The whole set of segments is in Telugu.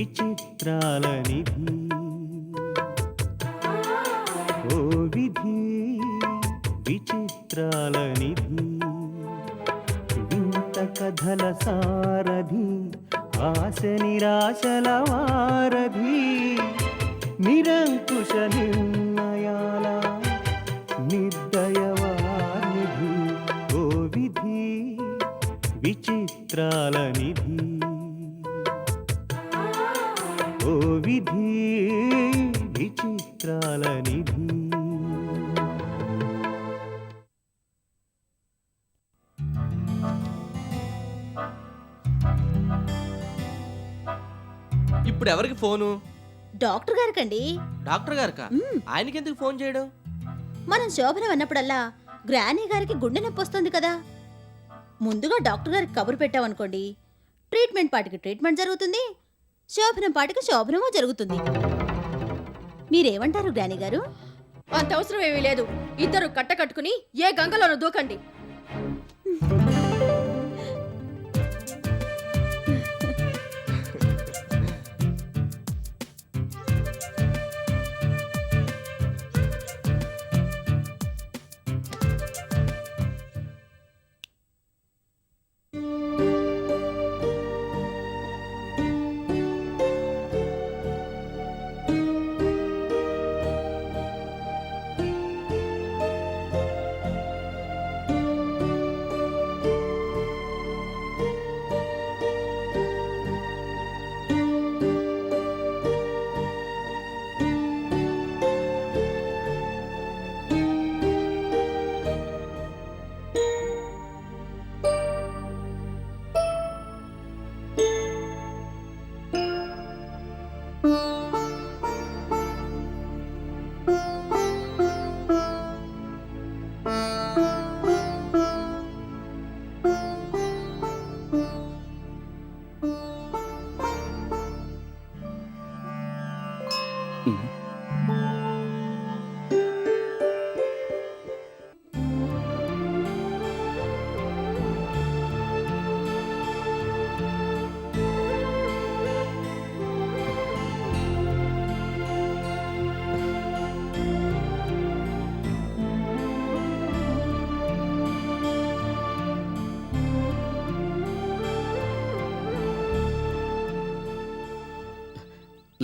విచిత్రాల నిధి ఓ విధి విచిత్రాల నిధి వింత కథల సారథి ఆశ నిరాశల వారధి నిరంకుశ నిర్ణయాల నిర్దయవానిధి ఓ విధి విచిత్రాల నిధి ఓ విధి విచిత్రాల నిధి. ఇప్పుడు ఎవరికి ఫోను? డాక్టర్ గారికండి. డాక్టర్ గారికా? ఆయనకి ఎందుకు ఫోన్ చేయడం? మనం శోభనం అన్నప్పుడల్లా గ్రానీ గారికి గుండె నొప్పి వస్తుంది కదా, ముందుగా డాక్టర్ గారికి కబురు పెట్టామనుకోండి, ట్రీట్మెంట్ పాటికి ట్రీట్మెంట్ జరుగుతుంది, శోభనం పాటికి శోభనమూ జరుగుతుంది. మీరేమంటారు గ్రానీ గారు? అంత అవసరం ఏమీ లేదు. ఇద్దరు కట్టుకుని ఏ గంగలోనూ దూకండి.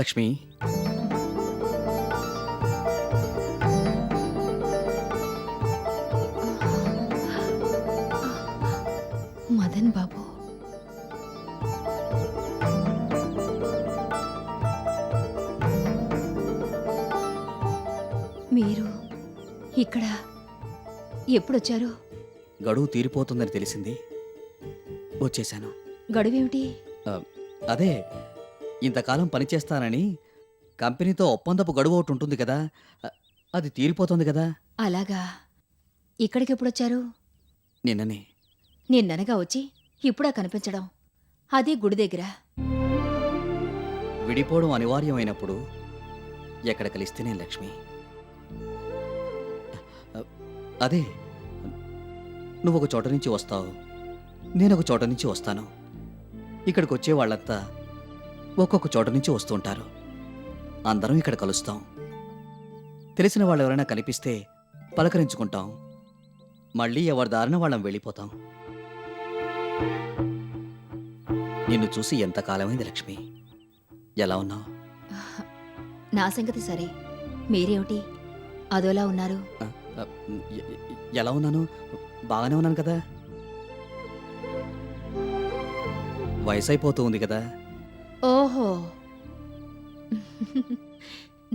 లక్ష్మి, మదన్ బాబు, మీరు ఇక్కడ ఎప్పుడొచ్చారు? గడువు తీరిపోతుందని తెలిసింది, వచ్చేశాను. గడువేమిటి? అదే, ఇంతకాలం పనిచేస్తానని కంపెనీతో ఒప్పందపు గడువు ఒకటి ఉంటుంది కదా, అది తీరిపోతుంది కదా. అలాగా. ఇక్కడికి ఎప్పుడొచ్చారు? నిన్ననే. నిన్ననగా వచ్చి ఇప్పుడా కనిపించడం, అది గుడి దగ్గర. విడిపోవడం అనివార్యమైనప్పుడు ఎక్కడ కలిస్తేనే లక్ష్మి. అదే, నువ్వు ఒక చోట నుంచి వస్తావు, నేను ఒక చోట నుంచి వస్తాను. ఇక్కడికి వచ్చే వాళ్ళంతా ఒక్కొక్క చోట నుంచి వస్తుంటారు. అందరం ఇక్కడ కలుస్తాం. తెలిసిన వాళ్ళు ఎవరైనా కనిపిస్తే పలకరించుకుంటాం, మళ్ళీ ఎవరి దారిన వాళ్ళం వెళ్ళిపోతాం. నిన్ను చూసి ఎంతకాలమైంది లక్ష్మి. ఎలా ఉన్నావు? నా సంగతి సరే, మీరేమిటి అదోలా ఉన్నారు? ఎలా ఉన్నాను? బాగానే ఉన్నాను కదా. వయసు అయిపోతూ ఉంది కదా. ఓహో,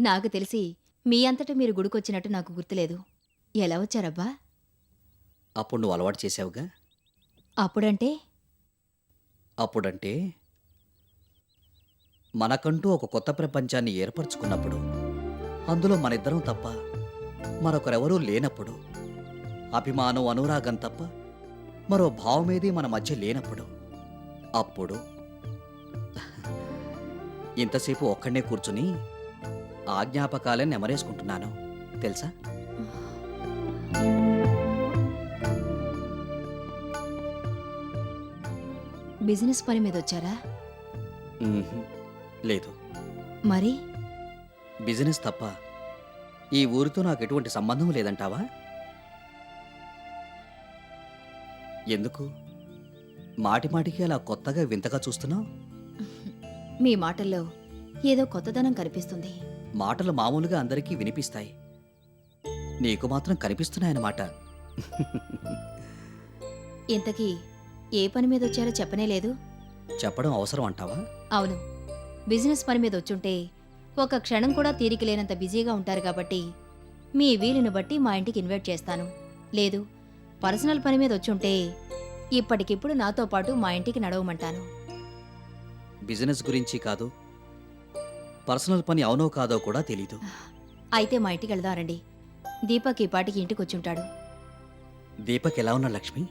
నాకు తెలిసి మీ అంతటా మీరు గుడికొచ్చినట్టు నాకు గుర్తులేదు. ఎలా వచ్చారబ్బా? అప్పుడు నువ్వు అలవాటు చేసావుగా. అప్పుడంటే? అప్పుడంటే మనకంటూ ఒక కొత్త ప్రపంచాన్ని ఏర్పరచుకున్నప్పుడు, అందులో మనిద్దరం తప్ప మరొకరెవరూ లేనప్పుడు, అభిమానం అనురాగం తప్ప మరో భావమేది మన మధ్య లేనప్పుడు, అప్పుడు ఇంతసేపు ఒక్కడే కూర్చుని ఆ జ్ఞాపకాలే నెమరేసుకుంటున్నాను తెలుసా. బిజినెస్ పని మీద వచ్చారా? లేదు, మరి బిజినెస్ తప్ప ఈ ఊరితో నాకు ఎటువంటి సంబంధం లేదంటావా? ఎందుకు మాటిమాటికి అలా కొత్తగా వింతగా చూస్తున్నావు? మీ మాటల్లో ఏదో కొత్తదనం కనిపిస్తుంది. మాటలు మామూలుగా అందరికీ వినిపిస్తాయి, నీకు మాత్రం కనిపిస్తున్నాయన్నమాట. ఇంతకీ ఏ పని మీద వచ్చారో చెప్పనే లేదు. చెప్పడం అవసరం అంటావా? అవును, బిజినెస్ పని మీద వచ్చుంటే ఒక క్షణం కూడా తీరిక లేనంత బిజీగా ఉంటారు కాబట్టి మీ వీలుని బట్టి మా ఇంటికి ఇన్వైట్ చేస్తాను. లేదు, పర్సనల్ పని మీద వచ్చుంటే ఇప్పటికిప్పుడు నాతో పాటు మా ఇంటికి నడవమంటాను. బిజినెస్ గురించి కాదు, పర్సనల్ పని అవునో కాదో కూడా తెలీదు. అయితే మా ఇంటికి వెళ్దాం రండి. దీపక్ ఈ పాటికి ఇంటికి వచ్చుంటాడు. దీపక్ ఎలా ఉన్నా లక్ష్మి?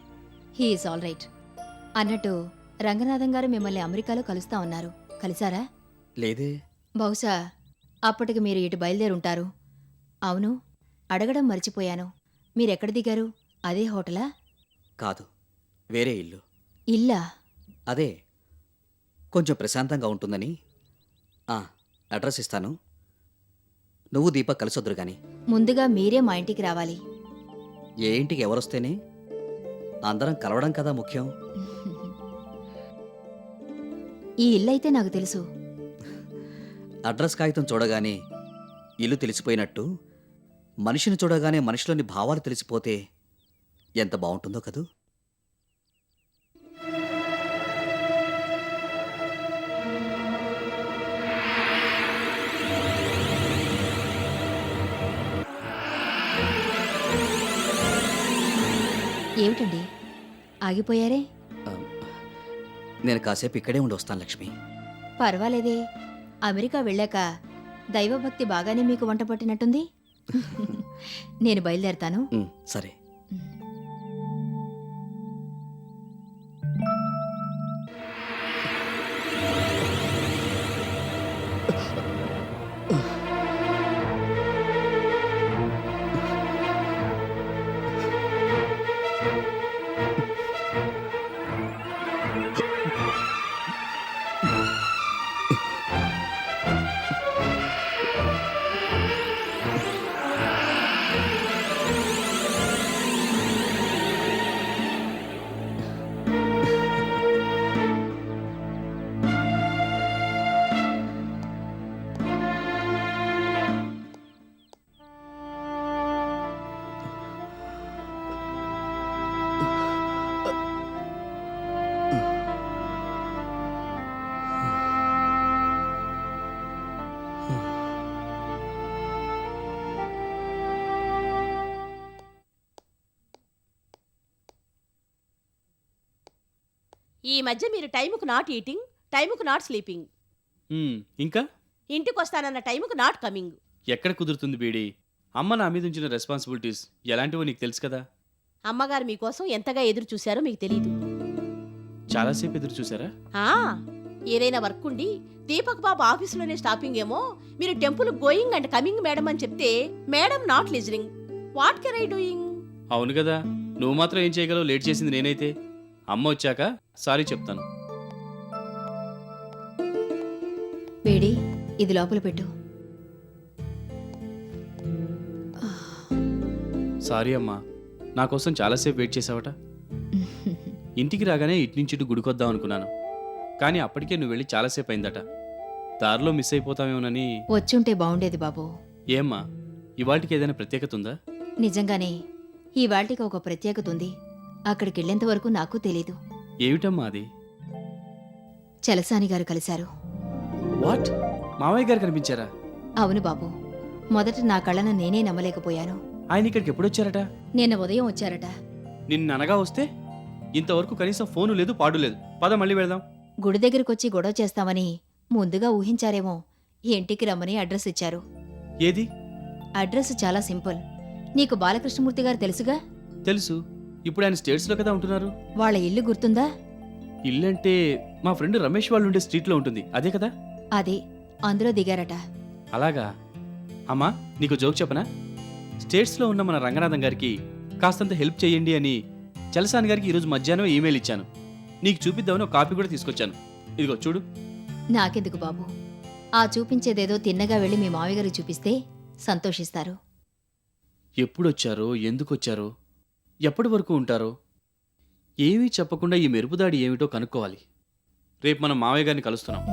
He's all right. అన్నట్టు రంగనాథం గారు మిమ్మల్ని అమెరికాలో కలుస్తా ఉన్నారు. కలిసారా? లేదే. బహుశా అప్పటికి మీరు ఇటు బయలుదేరుంటారు. అవును, అడగడం మర్చిపోయాను. మీరెక్కడ దిగారు? అదే హోటలా? కాదు, వేరే ఇల్లు. ఇల్లా? అదే, కొంచెం ప్రశాంతంగా ఉంటుందని. అడ్రస్ ఇస్తాను, నువ్వు దీపక్ కలిసొద్దురు గాని. ముందుగా మీరే మా ఇంటికి రావాలి. ఏ ఇంటికి ఎవరొస్తేనే? అందరం కలవడం కదా ముఖ్యం. ఈ ఇల్లైతే నాకు తెలుసు. అడ్రస్ కాగితం చూడగానే ఇల్లు తెలిసిపోయినట్టు మనిషిని చూడగానే మనిషిలోని భావాలు తెలిసిపోతే ఎంత బాగుంటుందో కదూ. ఏమిటండి ఆగిపోయారే? ఆ, నేను కాసేపు ఇక్కడే ఉండి వస్తాను లక్ష్మి. పర్వాలేదే, అమెరికా వెళ్ళాక దైవభక్తి బాగానే మీకు వంట పట్టినట్టుంది. నేను బయలుదేరతాను. సరే. ఈ మధ్య మీరు టైముకు నాట్ ఈటింగ్, టైముకు నాట్ స్లీపింగ్, ఇంకా ఇంటికి వస్తానన్న టైముకు నాట్ కమింగ్. ఎక్కడ కుదురుతుంది బీడి? అమ్మ నా మీద ఉంచిన రెస్పాన్సిబిలిటీస్ ఎలాంటివో నీకు తెలుసు కదా. అమ్మగారు మీకోసం ఎంతగా ఎదురు చూశారో మీకు తెలీదు. చాలాసేపు ఎదురు చూసారా? ఆ, ఏదైనా వర్క్ ఉండి దీపక్ బాబు ఆఫీసులోనే స్టాపింగ్ ఏమో, మీరు temple going and coming madam అని చెప్తే madam not listening. What can I doing? అవును కదా, నువ్వు మాత్రం ఏం చేయగలవు? లేట్ చేసింది నేనైతే. అమ్మ వచ్చాక సారీ చెప్తాను. వేడి, ఇది లోపల పెట్టు. సారీ అమ్మా, నా కోసం చాలాసేపు వెయిట్ చేసావట. ఇంటికి రాగానే ఇటు ఇటు గుడికొద్దాం అనుకున్నాను, కానీ అప్పటికే నువ్వు వెళ్ళి చాలాసేపు అయిందట. దారిలో మిస్ అయిపోతామేమోనని. వచ్చుంటే బాగుండేది బాబు. ఏమ్మా, ఇవాళకి ఏదైనా ప్రత్యేకత ఉందా? నిజంగానే ఈ వాటికి ఒక ప్రత్యేకత ఉంది. అక్కడికి వెళ్ళేంత వరకు నాకు తెలీదు. ఏమిటమ్మా అది? చలసాని గారు కలిశారు. వాట్? మావయ్య గారు కనిపించారా? అవును బాబు, మొదట నా కళ్ళను నేనే నమ్మలేకపోయాను. ఆయన ఇక్కడికి ఎప్పుడు వచ్చారట? నిన్న ఉదయం వచ్చారట. నిన్న అనగా వస్తే ఇంతవరకు కనీసం ఫోను లేదు, పాడు లేదు. పద మళ్ళీ వెళ్దాం. గుడి దగ్గరకొచ్చి గొడవ చేస్తామని ముందుగా ఊహించారేమో. ఇంటికి రమ్మని అడ్రస్ ఇచ్చారు. ఏది? అడ్రస్ చాలా సింపుల్. నీకు బాలకృష్ణమూర్తి గారు తెలుసుగా? తెలుసు. ఇప్పుడు ఆయన స్టేట్స్లో కదా ఉంటున్నారు. వాళ్ళ ఇల్లు గుర్తుందా? ఇల్లంటే మా ఫ్రెండ్ రమేష్ వాళ్ళు ఉండే స్ట్రీట్లో ఉంటుంది, అదే కదా? అదే, అందులో దిగారట. అలాగా? అమ్మా, నీకు జోక్ చెప్పనా? స్టేట్స్లో ఉన్న మన రంగనాథం గారికి కాస్తంత హెల్ప్ చేయండి అని చలసాని గారికి ఈరోజు మధ్యాహ్నం ఈమెయిల్ ఇచ్చాను. నీకు చూపిద్దామని ఒక కాపీ కూడా తీసుకొచ్చాను. ఇదిగో చూడు. నాకెందుకు బాబు, ఆ చూపించేదేదో తిన్నగా వెళ్ళి మీ మావయ్య గారికి చూపిస్తే సంతోషిస్తారు. ఎప్పుడొచ్చారో ఎందుకొచ్చారో ఎప్పటి వరకు ఉంటారో ఏమీ చెప్పకుండా ఈ మెరుపుదాడి ఏమిటో కనుక్కోవాలి. రేపు మనం మావయ్య గారిని కలుస్తున్నాం.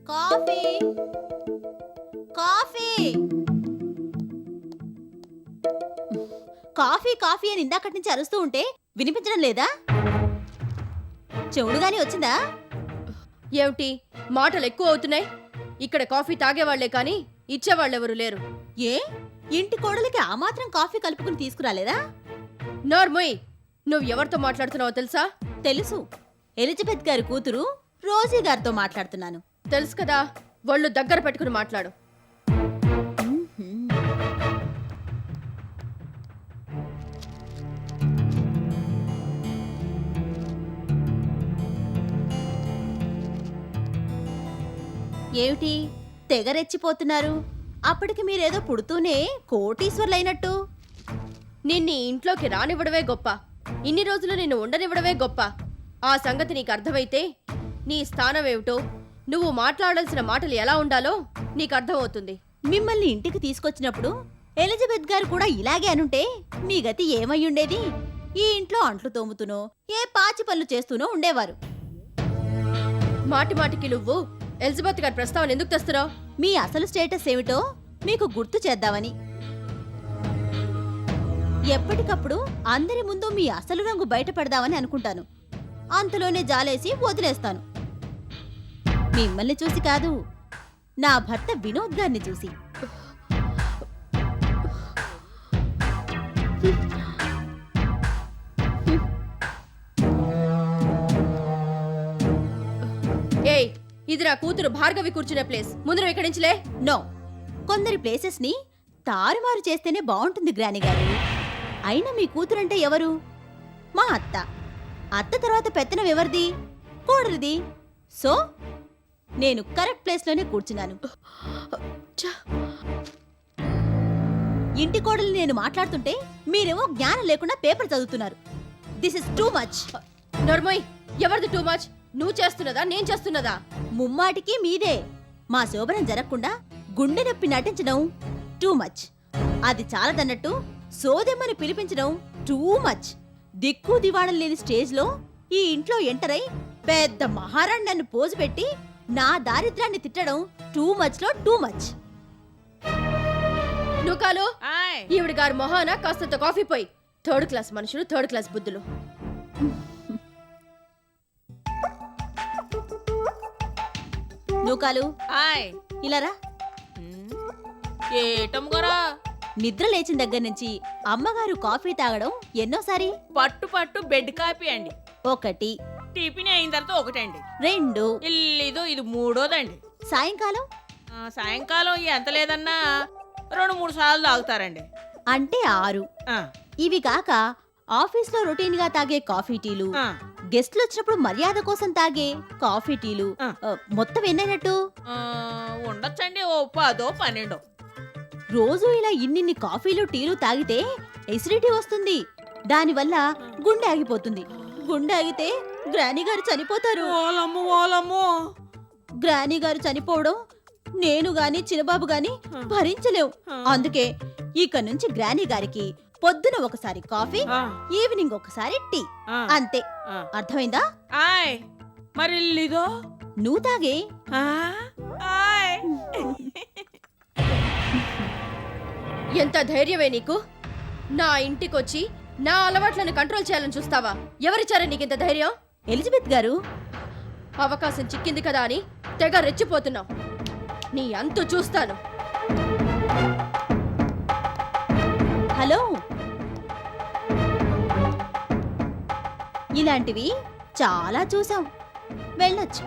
కాఫీ కాఫీ కాఫీ కాఫీ అని ఇందాకటి నుంచి అరుస్తూ ఉంటే వినిపించడం లేదా? చెవుడుగాని వచ్చిందా? ఏమిటి మాటలు ఎక్కువ అవుతున్నాయి? ఇక్కడ కాఫీ తాగేవాళ్లే కానీ ఇచ్చేవాళ్ళెవరు లేరు. ఏ ఇంటి కోడలికి ఆ మాత్రం కాఫీ కలుపుకుని తీసుకురాలేదా? నార్మోయ్, నువ్వు ఎవరితో మాట్లాడుతున్నావో తెలుసా? తెలుసు, ఎలిజబెత్ గారి కూతురు రోజీ గారితో మాట్లాడుతున్నాను. తెలుసు కదా, ఒళ్ళు దగ్గర పెట్టుకుని మాట్లాడు. ఏమిటి తెగరెచ్చిపోతున్నారు? అప్పటికి మీరేదో పుడుతూనే కోటీశ్వర్లైనట్టు. నిన్ను ఇంట్లోకి రానివ్వడమే గొప్ప, ఇన్ని రోజులు నిన్ను ఉండనివ్వడమే గొప్ప. ఆ సంగతి నీకు అర్థమైతే నీ స్థానం ఏమిటో, నువ్వు మాట్లాడాల్సిన మాటలు ఎలా ఉండాలో నీకు అర్థమవుతుంది. మిమ్మల్ని ఇంటికి తీసుకొచ్చినప్పుడు ఎలిజబెత్ గారు కూడా ఇలాగే అనుంటే మీ గతి ఏమయ్యుండేది? ఈ ఇంట్లో అంట్లు తోముతూనో ఏ పాచి పనులు చేస్తూనో ఉండేవారు. మాటి మాటికి నువ్వు ఎలిజబెత్ గారి ప్రస్తావన ఎందుకు తెస్తున్నావు? మీ అసలు స్టేటస్ ఏమిటో మీకు గుర్తు చేద్దామని. ఎప్పటికప్పుడు అందరి ముందు మీ అసలు రంగు బయటపడదామని అనుకుంటాను. అంతలోనే జాలేసి వదిలేస్తాను. మిమ్మల్ని చూసి కాదు, నా భర్త వినోద్ గారిని చూసి. ఏయ్, ఇది నా కూతురు భార్గవి కూర్చునే ప్లేస్. ముందు నువ్వు ఇక్కడి నుంచిలే. నో, కొందరి ప్లేసెస్ ని తారుమారు చేస్తేనే బాగుంటుంది గ్రాని గారు. అయినా మీ కూతురంటే ఎవరు? మా అత్త. అత్త తర్వాత పెత్తనం ఎవరిది? కోడలిది. సో నేను కరెక్ట్ ప్లేస్ లోనే కూర్చున్నాను. ఇంటి కోడలు నేను మాట్లాడుతుంటే మీరేమో జ్ఞానం లేకుండా పేపర్ చదువుతున్నారు. This is too much. నర్మోయ్, ఎవరిది టూ మచ్? నువ్వు చేస్తున్నదా నేను చేస్తున్నదా? ముమ్మాటికి మీదే. మా శోభనం జరగకుండా గుండె నొప్పి నటించడం టూ మచ్. అది చాలదన్నట్టు సోదెమ్మని పిలిపించడం టూ మచ్. దిక్కు దివాణం లేని స్టేజ్ లో ఈ ఇంట్లో ఎంటర్ అయి పెద్ద మహారాణి నన్ను పోజు పెట్టి నా దారిద్ర్యాన్ని తిట్టడం టూ మచ్ లో టూ మచ్. నుకాలు, ఈవిడ గారు మొహాన కాస్తంత కాఫీ పోయి. థర్డ్ క్లాస్ మనుషులు, థర్డ్ క్లాస్ బుద్ధులు. నూకాలు, ఇలా రా. ఏటమ్గోరా నిద్ర లేచిన దగ్గర నుంచి అమ్మగారు కాఫీ తాగడం ఎన్నోసారి? పట్టు పట్టు బెడ్ కాపీ అండి. ఒకటి. టిఫిన్ అయిన తర్వాత ఒకటండి. రెండు. ఇది మూడోదండి. సాయంకాలం సాయంకాలం ఎంత లేదన్నా 2-3 సార్లు తాగుతారండి. అంటే 6. ఆ, ఇవి కాక ఆఫీస్లో రొటీన్ గా తాగే కాఫీ టీలు, ఆ, గెస్ట్లు వచ్చినప్పుడు మర్యాద కోసం తాగే కాఫీ టీలు, ఆ. మొత్తం ఎన్నైనట్టు? ఆ, ఉండొచ్చండి ఓ 10-12. రోజు ఇలా ఇన్నిన్ని కాఫీలు టీలు తాగితే ఎసిడిటీ వస్తుంది. దానివల్ల గుండె ఆగిపోతుంది. గుండె ఆగితే గ్రానీ గారు చనిపోతారు. ఓలమ్మో గ్రానీ గారు చనిపోవడం నేను గాని చిన్నబాబు గాని భరించలేం. అందుకే ఇక నుంచి గ్రానీ గారికి పొద్దున ఒకసారి కాఫీ, ఆ, ఈవినింగ్ ఒకసారి టీ. ఆ, అంతే. ఆ. అర్థమైందా? ఆయ్ మరి ఇదో నువ్వు తాగే. ఆయ్ ఎంత ధైర్యమే నీకు? నా ఇంటికొచ్చి నా అలవాట్లను కంట్రోల్ చేయాలని చూస్తావా? ఎవరిచ్చారా నీకింత ధైర్యం? ఎలిజబెత్ గారు, అవకాశం చిక్కింది కదా అని తెగ రెచ్చిపోతున్నావు. నీ అంతు చూస్తాను. హలో. ఇలాంటివి చాలా చూసాం. వెళ్ళొచ్చు.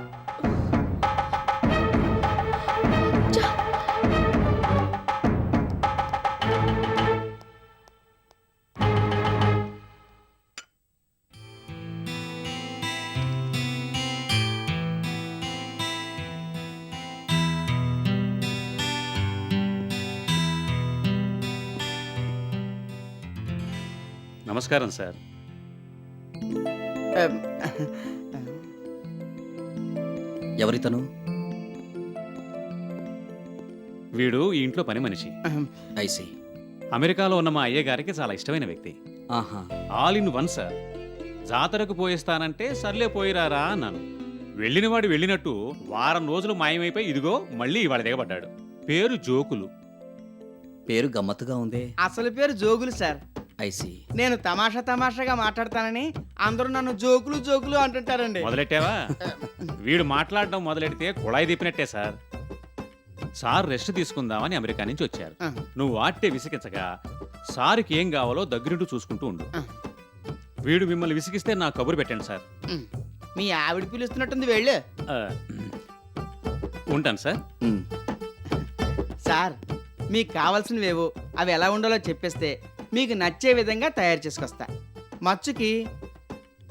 నమస్కారం సార్. ఎవరితను? వీడు ఈ ఇంట్లో పని మనిషి. ఐసి. అమెరికాలో ఉన్న మా అయ్య గారికి చాలా ఇష్టమైన వ్యక్తి. ఆహా. All in one sir. జాతరకు పోయిస్తానంటే సర్లే పోయిరారా అన్నాను. వెళ్ళినవాడు వెళ్ళినట్టు వారం రోజులు మాయమైపోయి ఇదిగో మళ్ళీ ఇవాళ దిగబడ్డాడు. పేరు జోకులు. పేరు గమ్మత్తుగా ఉందే. అసలు పేరు జోగులు సార్. ఐసి. నేను తమాషాగా మాట్లాడతానని అందరూ నన్ను జోకులు జోకులు అంటుంటారండి. మొదలెట్టావా? వీడు మాట్లాడడం మొదలెడితే కుళాయి తిప్పినట్టే సార్. సార్ రెస్ట్ తీసుకుందామని అమెరికా నుంచి వచ్చారు. నువ్వు ఆట్టే విసిగించగా సార్కి ఏం కావాలో దగ్గరుంటూ చూసుకుంటూ ఉండు. వీడు మిమ్మల్ని విసిగిస్తే నా కబురు పెట్టండి సార్. మీ ఆవిడ పిలుస్తున్నట్టుంది వెళ్ళు. ఆ, ఉంటాను సార్. ఉమ్. సార్ మీకు కావాల్సినవేవో అవి ఎలా ఉండాలో చెప్పేస్తే మీకు నచ్చే విధంగా తయారు చేసుకొస్తా. మచ్చుకి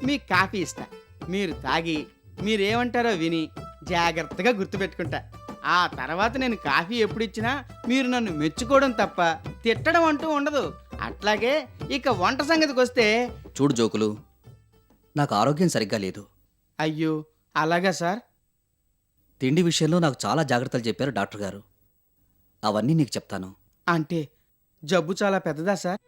మీకు కాఫీ ఇస్తా. మీరు తాగి మీరేమంటారో విని జాగ్రత్తగా గుర్తుపెట్టుకుంటా. ఆ తర్వాత నేను కాఫీ ఎప్పుడు ఇచ్చినా మీరు నన్ను మెచ్చుకోవడం తప్ప తిట్టడం అంటూ ఉండదు. అట్లాగే ఇక వంట సంగతికి వస్తే చూడు జోకులు, నాకు ఆరోగ్యం సరిగ్గా లేదు. అయ్యో అలాగా సార్? తిండి విషయంలో నాకు చాలా జాగ్రత్తలు చెప్పారు డాక్టర్ గారు. అవన్నీ నీకు చెప్తాను. అంటే జబ్బు చాలా పెద్దదా సార్?